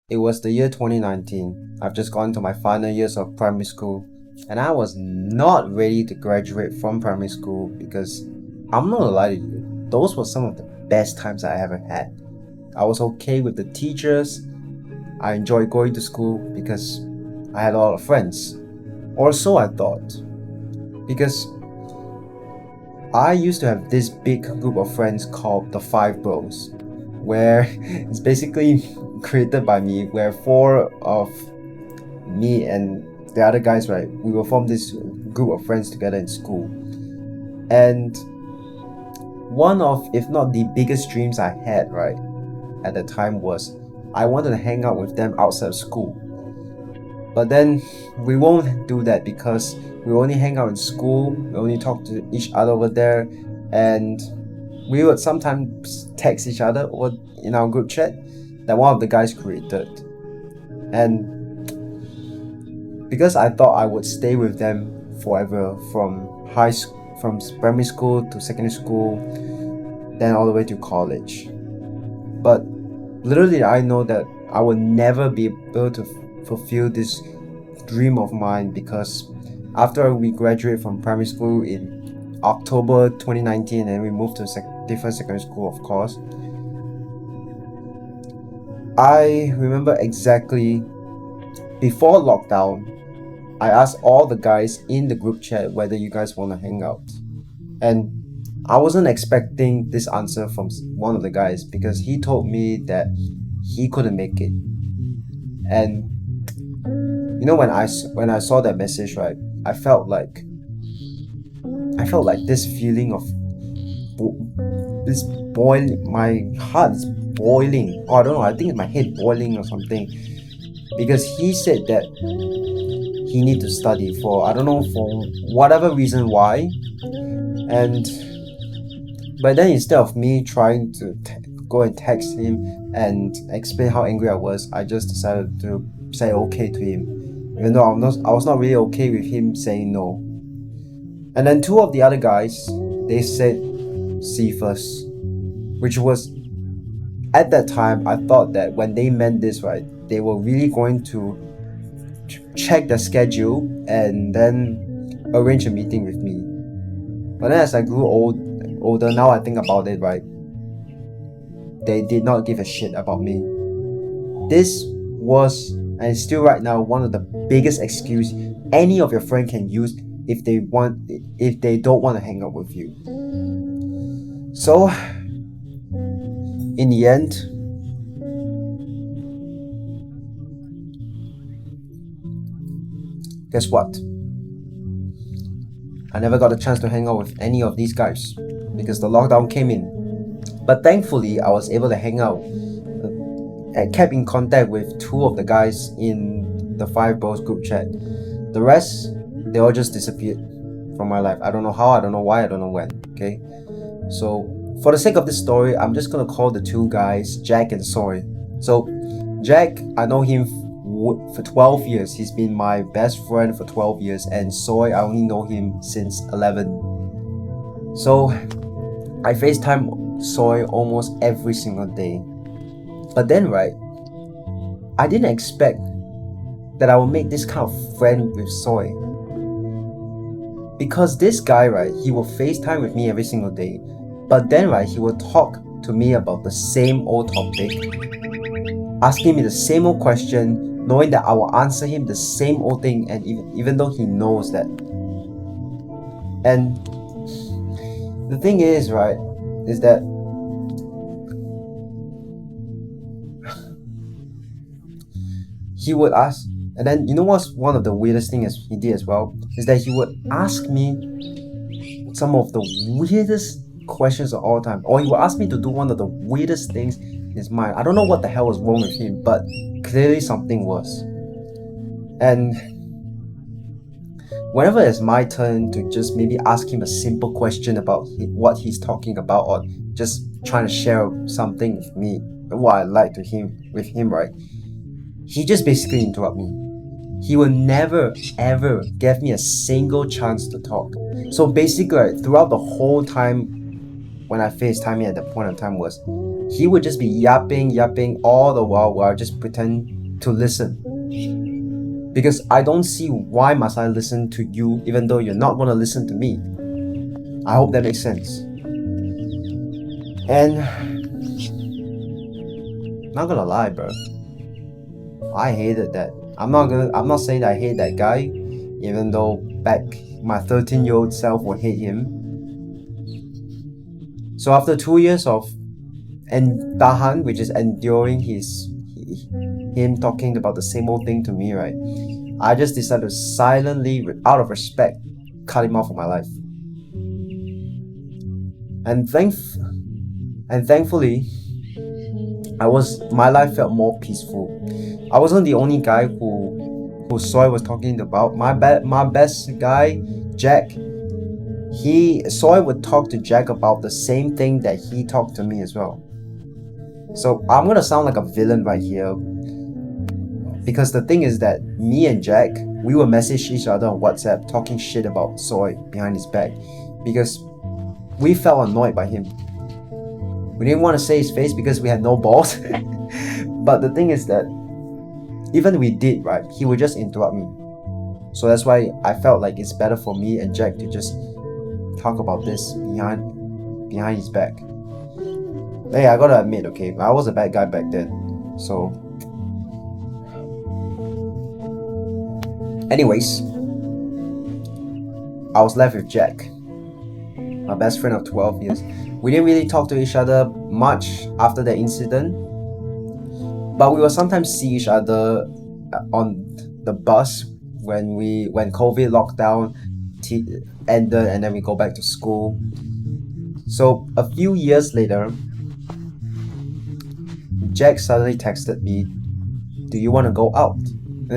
It was the year 2019. I've just gone to my final years of primary school, and I was not ready to graduate from primary school because I'm not gonna lie to you, those were some of the best times I ever had. I was okay with the teachers, I enjoyed going to school because I had a lot of friends. Or so I thought. Because I used to have this big group of friends called the Five Bros, where it's basically created by me, where four of me and the other guys, right, we will form this group of friends together in school. And one of, if not the biggest dreams I had, right, at the time was I wanted to hang out with them outside of school. But then we won't do that because we only hang out in school, we only talk to each other over there, and we would sometimes text each other or in our group chat that one of the guys created. And because I thought I would stay with them forever from primary school to secondary school, then all the way to college. But literally I know that I will never be able to fulfill this dream of mine because after we graduate from primary school in October 2019 and we moved to different secondary school, of course, I remember exactly before lockdown, I asked all the guys in the group chat whether you guys want to hang out. And I wasn't expecting this answer from one of the guys because he told me that he couldn't make it. And you know, when I saw that message, right, I felt like this feeling of this boiling. My heart is boiling. Or I don't know. I think it's my head boiling or something. Because he said that he need to study for, I don't know, for whatever reason why. But then instead of me trying to go and text him and explain how angry I was, I just decided to say okay to him, even though I was not really okay with him saying no. And then two of the other guys, they said see first, which was, at that time, I thought that when they meant this, right, they were really going to check the schedule and then arrange a meeting with me. But then as I grew older, now I think about it, right, they did not give a shit about me. This was, and still right now, one of the biggest excuse any of your friend can use if they don't want to hang out with you. So in the end, guess what? I never got a chance to hang out with any of these guys because the lockdown came in. But thankfully, I was able to hang out and kept in contact with two of the guys in the Five Bros group chat. The rest, they all just disappeared from my life. I don't know how, I don't know why, I don't know when. Okay, so for the sake of this story, I'm just gonna call the two guys Jack and Soy. So Jack, I know him for 12 years. He's been my best friend for 12 years. And Soy, I only know him since 11. So I FaceTime Soy almost every single day. But then, right, I didn't expect that I would make this kind of friend with Soy. Because this guy, right, he will FaceTime with me every single day. But then, right, he will talk to me about the same old topic, asking me the same old question, knowing that I will answer him the same old thing, and even though he knows that. And the thing is, right, is that he would ask, and then you know what's one of the weirdest things he did as well, is that he would ask me some of the weirdest questions of all time, or he would ask me to do one of the weirdest things in his mind. I don't know what the hell was wrong with him, but clearly something was. And whenever it's my turn to just maybe ask him a simple question about what he's talking about, or just trying to share something with me, what I like with him, right, he just basically interrupt me. He will never ever give me a single chance to talk. So basically, right, throughout the whole time when I FaceTime him at that point of time was, he would just be yapping all the while I just pretend to listen. Because I don't see why must I listen to you even though you're not gonna listen to me. I hope that makes sense. And not gonna lie, bro, I hated that. I'm not saying I hate that guy, even though back my 13-year-old self would hate him. So after 2 years of tahan, which is enduring him talking about the same old thing to me, right? I just decided to silently, out of respect, cut him off of my life. And thankfully, my life felt more peaceful. I wasn't the only guy who Soy was talking about. My best guy, Jack, Soy would talk to Jack about the same thing that he talked to me as well. So I'm gonna sound like a villain right here, because the thing is that me and Jack, we would message each other on WhatsApp talking shit about Soy behind his back, because we felt annoyed by him. We didn't want to say his face because we had no balls. But the thing is that even we did, right, he would just interrupt me. So that's why I felt like it's better for me and Jack to just talk about this behind his back. Hey, I gotta admit, okay, I was a bad guy back then. So anyways, I was left with Jack, my best friend of 12 years. We didn't really talk to each other much after the incident, but we would sometimes see each other on the bus when COVID lockdown ended and then we go back to school. So a few years later, Jack suddenly texted me, "Do you want to go out?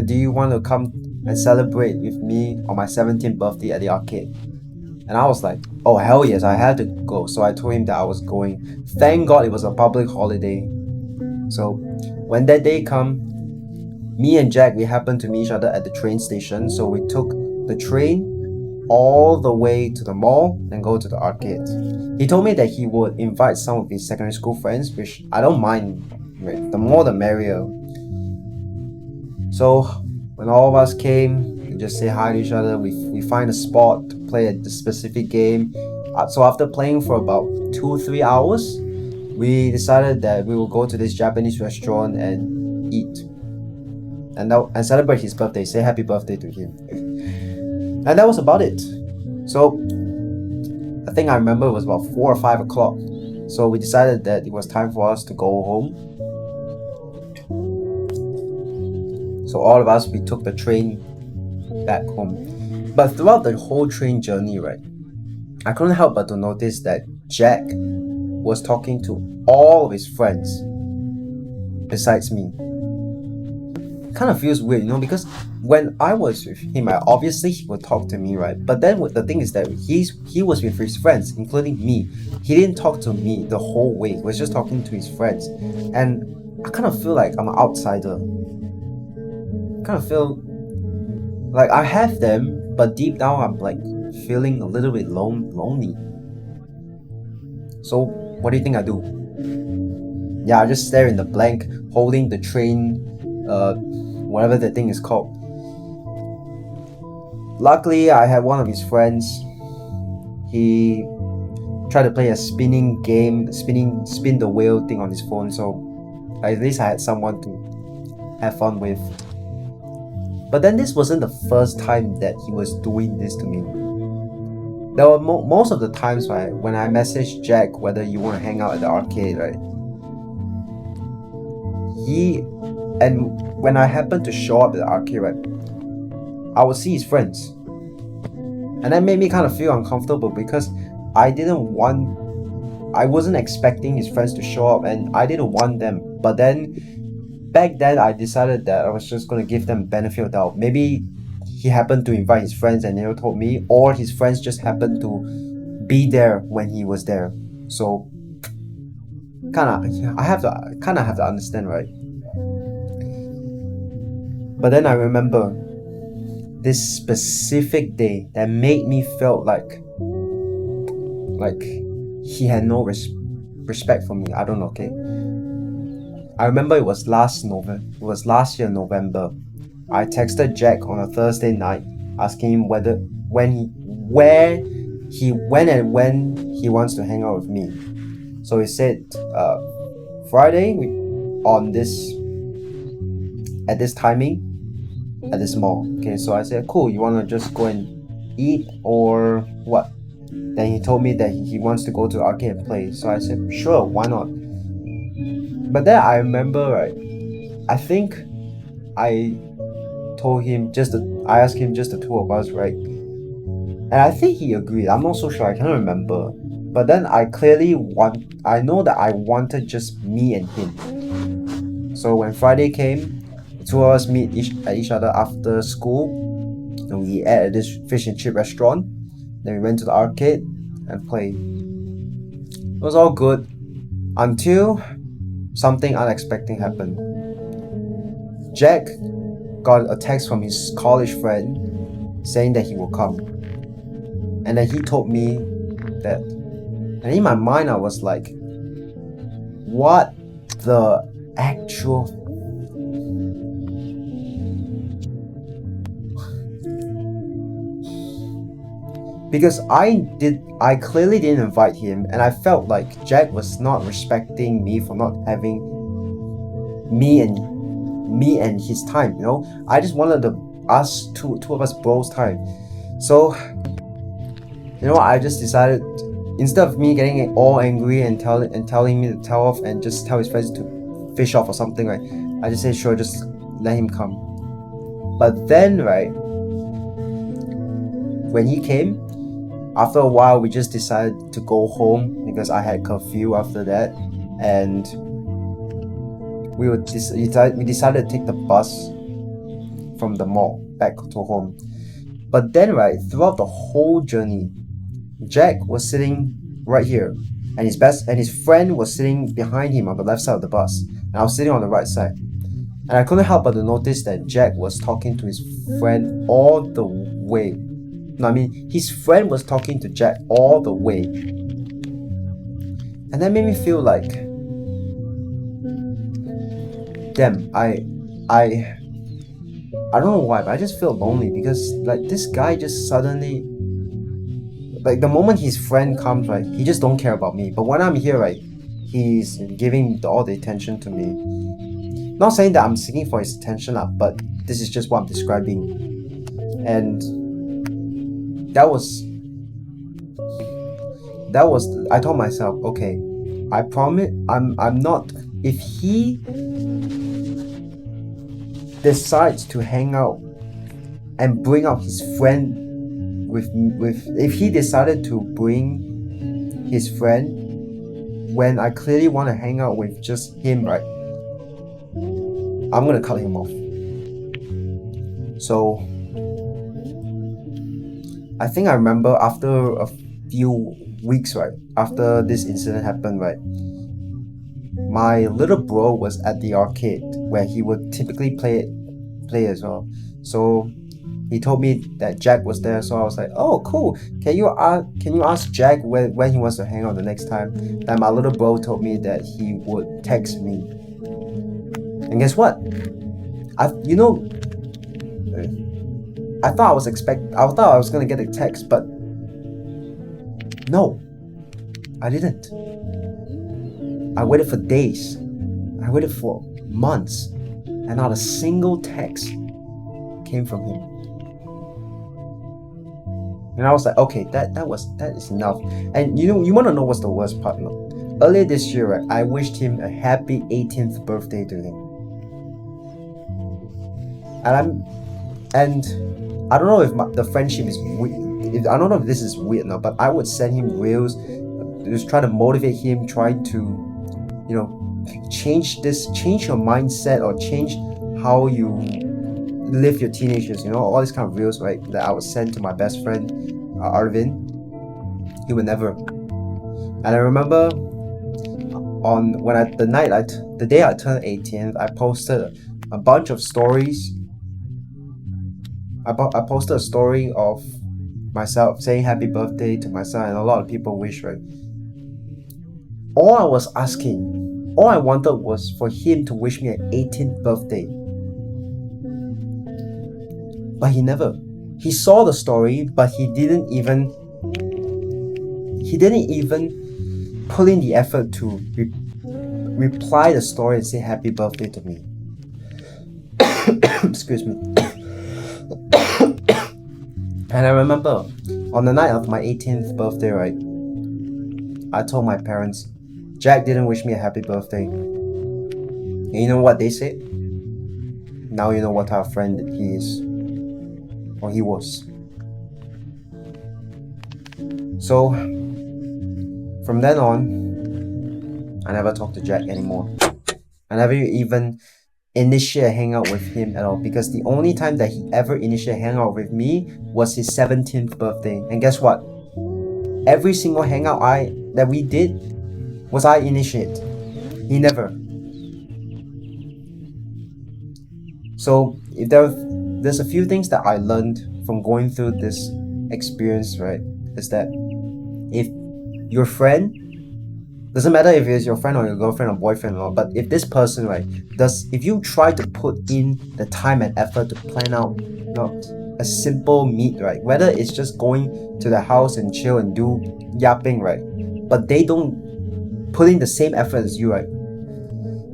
Do you want to come and celebrate with me on my 17th birthday at the arcade?" And I was like, oh hell yes, I had to go. So I told him that I was going. Thank God it was a public holiday. So when that day come, me and Jack, we happened to meet each other at the train station. So we took the train all the way to the mall and go to the arcade. He told me that he would invite some of his secondary school friends, which I don't mind. The more the merrier. So when all of us came, we just say hi to each other. We find a spot to play a specific game. So after playing for about 2-3 hours, we decided that we will go to this Japanese restaurant and eat and celebrate his birthday, say happy birthday to him. And that was about it. So I think I remember it was about 4 or 5 o'clock. So we decided that it was time for us to go home. So all of us, we took the train back home. But throughout the whole train journey, right, I couldn't help but to notice that Jack was talking to all of his friends besides me. Kind of feels weird, because when I was with him, obviously he would talk to me, right? But then the thing is that he was with his friends, including me. He didn't talk to me the whole way. He was just talking to his friends. And I kind of feel like I'm an outsider. Kind of feel like I have them, but deep down I'm like feeling a little bit lonely. So what do you think I do? Yeah, I just stare in the blank, holding the train, whatever the thing is called. Luckily, I had one of his friends. He tried to play a spinning game, spin the wheel thing on his phone. So at least I had someone to have fun with. But then this wasn't the first time that he was doing this to me. There were most of the times, right, when I messaged Jack whether you want to hang out at the arcade, right? And when I happened to show up at the arcade, right, I would see his friends. And that made me kind of feel uncomfortable because I wasn't expecting his friends to show up and I didn't want them. But then back then I decided that I was just going to give them benefit of doubt. Maybe he happened to invite his friends and never told me, or his friends just happened to be there when he was there. So I have to understand, right? But then I remember this specific day that made me felt like he had no respect for me. I don't know. Okay, I remember it was last year November. I texted Jack on a Thursday night asking him when he wants to hang out with me. So he said Friday on this at this timing at this mall. Okay, so I said cool. You wanna just go and eat or what? Then he told me that he wants to go to arcade and play. So I said sure, why not? But then I remember, right, I think I asked him just the two of us, right? And I think he agreed. I'm not so sure. I can't remember. But then I know that I wanted just me and him. So when Friday came, the two of us meet each other after school, and we ate at this fish and chip restaurant. Then we went to the arcade and played. It was all good until something unexpected happened. Jack got a text from his college friend saying that he will come. And then he told me that. And in my mind, I was like, what the actual... Because I clearly didn't invite him, and I felt like Jack was not respecting me for not having me and his time, you know. I just wanted us two of us bros time. So, you know, I just decided, instead of me getting all angry and telling me to tell off and just tell his friends to fish off or something, right, I just said sure, just let him come. But then, right, when he came, after a while we just decided to go home because I had curfew after that, and we decided to take the bus from the mall back to home. But then, right, throughout the whole journey, Jack was sitting right here, and his friend was sitting behind him on the left side of the bus, and I was sitting on the right side. And I couldn't help but to notice that Jack was talking to his friend all the way. No, I mean, his friend was talking to Jack all the way. And that made me feel like, damn, I don't know why, but I just feel lonely because like this guy just suddenly, like the moment his friend comes, right, he just don't care about me. But when I'm here, right, he's giving all the attention to me. Not saying that I'm seeking for his attention, but this is just what I'm describing. And that was I told myself, okay, I promise I'm not, if he decides to hang out and bring out his friend if he decided to bring his friend when I clearly want to hang out with just him, right, I'm gonna cut him off. So I think I remember after a few weeks, right, after this incident happened, right, my little bro was at the arcade where he would typically play as well. So he told me that Jack was there, so I was like, oh cool, can you ask Jack when he wants to hang out the next time? Then my little bro told me that he would text me. And guess what? I thought I was gonna get a text, but no, I didn't. I waited for days. I waited for months, and not a single text came from him. And I was like, okay, that is enough. And you wanna know what's the worst part? No? Earlier this year, right, I wished him a happy 18th birthday to him. And I don't know if the friendship is weird. I don't know if this is weird now, but I would send him reels, just try to motivate him, try to, change your mindset or change how you live your teenagers. All these kind of reels, right? That I would send to my best friend, Arvin. He would never. And I remember the day I turned 18th, I posted a bunch of stories. I posted a story of myself saying happy birthday to myself, and a lot of people wish, right? all I was asking, all I wanted was for him to wish me an 18th birthday. But he never. He saw the story, but he didn't even put in the effort to reply the story and say happy birthday to me. Excuse me. And I remember on the night of my 18th birthday, right, I told my parents, Jack didn't wish me a happy birthday. And you know what they said? Now you know what type of friend he is. Or he was. So, from then on, I never talked to Jack anymore. I never even initiate a hangout with him at all, because the only time that he ever initiated a hangout with me was his 17th birthday. And guess what? Every single hangout that we did was I initiate. He never. So if there's a few things that I learned from going through this experience, right, is that if your friend, doesn't matter if it's your friend or your girlfriend or boyfriend or not, but if this person, right, if you try to put in the time and effort to plan out not a simple meet, right, whether it's just going to the house and chill and do yapping, right, but they don't put in the same effort as you, right,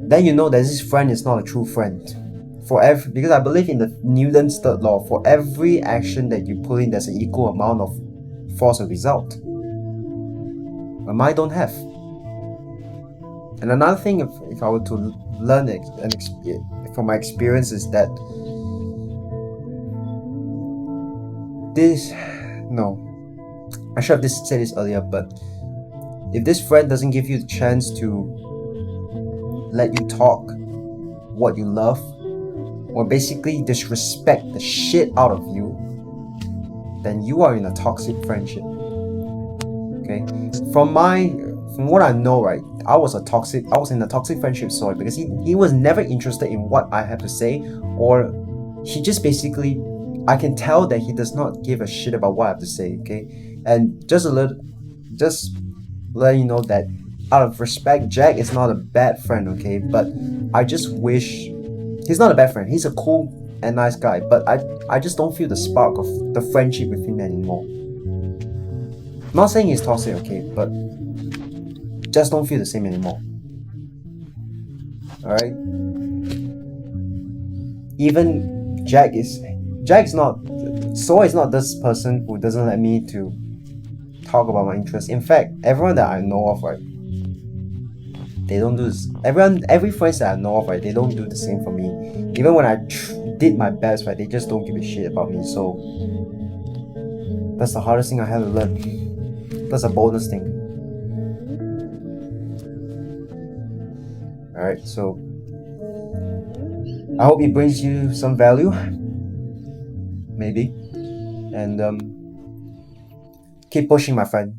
then you know that this friend is not a true friend. Because I believe in the Newton's third law, for every action that you put in, there's an equal amount of force or result. But mine don't have. And another thing, if I were to learn from my experience, is that I should have said this earlier, but if this friend doesn't give you the chance to let you talk what you love, or basically disrespect the shit out of you, then you are in a toxic friendship. Okay? From what I know, right, I was in a toxic friendship, because he was never interested in what I have to say, or he just basically, I can tell that he does not give a shit about what I have to say, okay? And just let you know that out of respect, Jack is not a bad friend, okay? But I just wish, he's not a bad friend, he's a cool and nice guy, but I just don't feel the spark of the friendship with him anymore. I'm not saying he's toxic, okay, but just don't feel the same anymore. Alright? Even Soa is not this person who doesn't let me to talk about my interests. In fact, everyone that I know of, right, they don't do this. Every friends that I know of, right, they don't do the same for me. Even when I did my best, right, they just don't give a shit about me. So that's the hardest thing I had to learn. That's a bonus thing. Alright, so I hope it brings you some value. Maybe. And keep pushing, my friend.